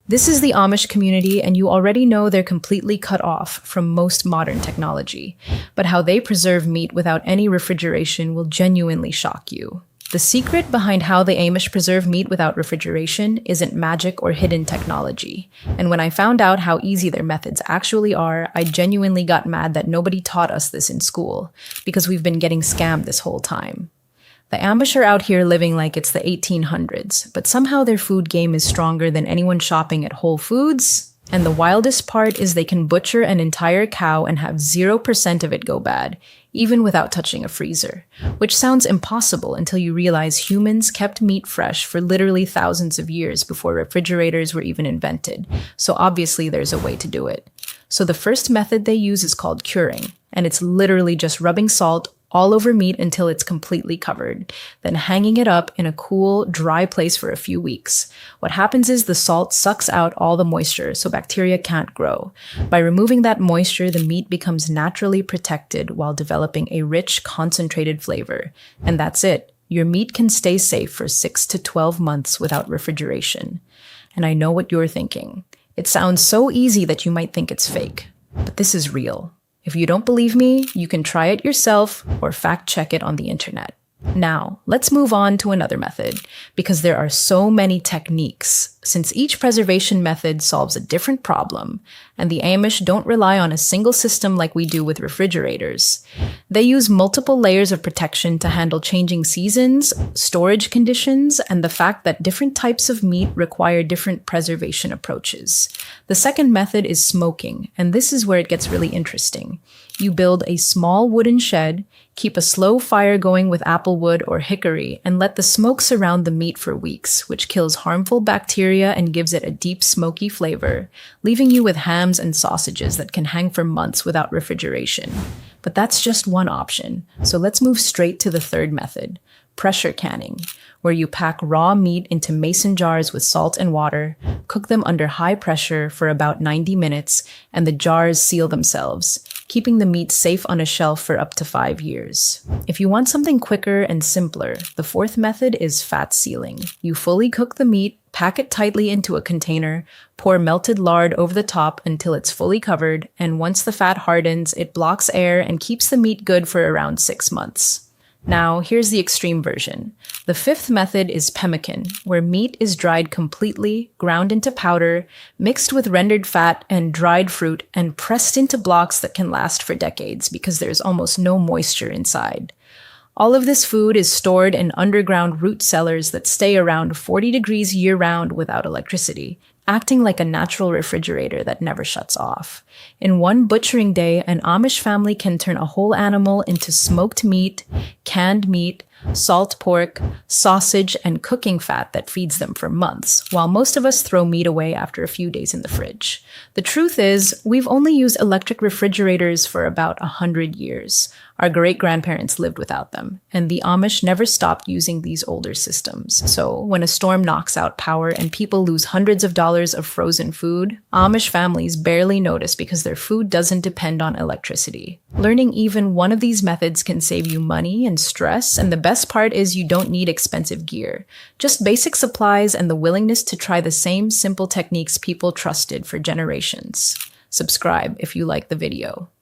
This is the Amish community, and you already know they're completely cut off from most modern technology. But how they preserve meat without any refrigeration will genuinely shock you. The secret behind how the Amish preserve meat without refrigeration isn't magic or hidden technology. And when I found out how easy their methods actually are, I genuinely got mad that nobody taught us this in school, because we've been getting scammed this whole time. The Amish are out here living like it's the 1800s, but somehow their food game is stronger than anyone shopping at Whole Foods. And the wildest part is they can butcher an entire cow and have 0% of it go bad, even without touching a freezer. Which sounds impossible until you realize humans kept meat fresh for literally thousands of years before refrigerators were even invented. So obviously there's a way to do it. So the first method they use is called curing, and it's literally just rubbing salt all over meat until it's completely covered, then hanging it up in a cool, dry place for a few weeks. What happens is the salt sucks out all the moisture, so bacteria can't grow. By removing that moisture, the meat becomes naturally protected while developing a rich, concentrated flavor. And that's it. Your meat can stay safe for 6 to 12 months without refrigeration. And I know what you're thinking. It sounds so easy that you might think it's fake, but this is real. If you don't believe me, you can try it yourself or fact check it on the internet. Now, let's move on to another method, because there are so many techniques, since each preservation method solves a different problem, and the Amish don't rely on a single system like we do with refrigerators. They use multiple layers of protection to handle changing seasons, storage conditions, and the fact that different types of meat require different preservation approaches. The second method is smoking, and this is where it gets really interesting. You build a small wooden shed, keep a slow fire going with apple wood or hickory, and let the smoke surround the meat for weeks, which kills harmful bacteria and gives it a deep smoky flavor, leaving you with hams and sausages that can hang for months without refrigeration. But that's just one option, so let's move straight to the third method, pressure canning, where you pack raw meat into mason jars with salt and water, cook them under high pressure for about 90 minutes, and the jars seal themselves, keeping the meat safe on a shelf for up to 5 years. If you want something quicker and simpler, the fourth method is fat sealing. You fully cook the meat, pack it tightly into a container, pour melted lard over the top until it's fully covered, and once the fat hardens, it blocks air and keeps the meat good for around 6 months. Now, here's the extreme version. The fifth method is pemmican, where meat is dried completely, ground into powder, mixed with rendered fat and dried fruit, and pressed into blocks that can last for decades because there's almost no moisture inside. All of this food is stored in underground root cellars that stay around 40 degrees year-round without electricity, acting like a natural refrigerator that never shuts off. In one butchering day, an Amish family can turn a whole animal into smoked meat, canned meat, salt pork, sausage, and cooking fat that feeds them for months, while most of us throw meat away after a few days in the fridge. The truth is, we've only used electric refrigerators for about 100 years. Our great-grandparents lived without them, and the Amish never stopped using these older systems. So when a storm knocks out power and people lose hundreds of dollars of frozen food, Amish families barely notice because their food doesn't depend on electricity. Learning even one of these methods can save you money and stress, and the best part is you don't need expensive gear. Just basic supplies and the willingness to try the same simple techniques people trusted for generations. Subscribe if you like the video.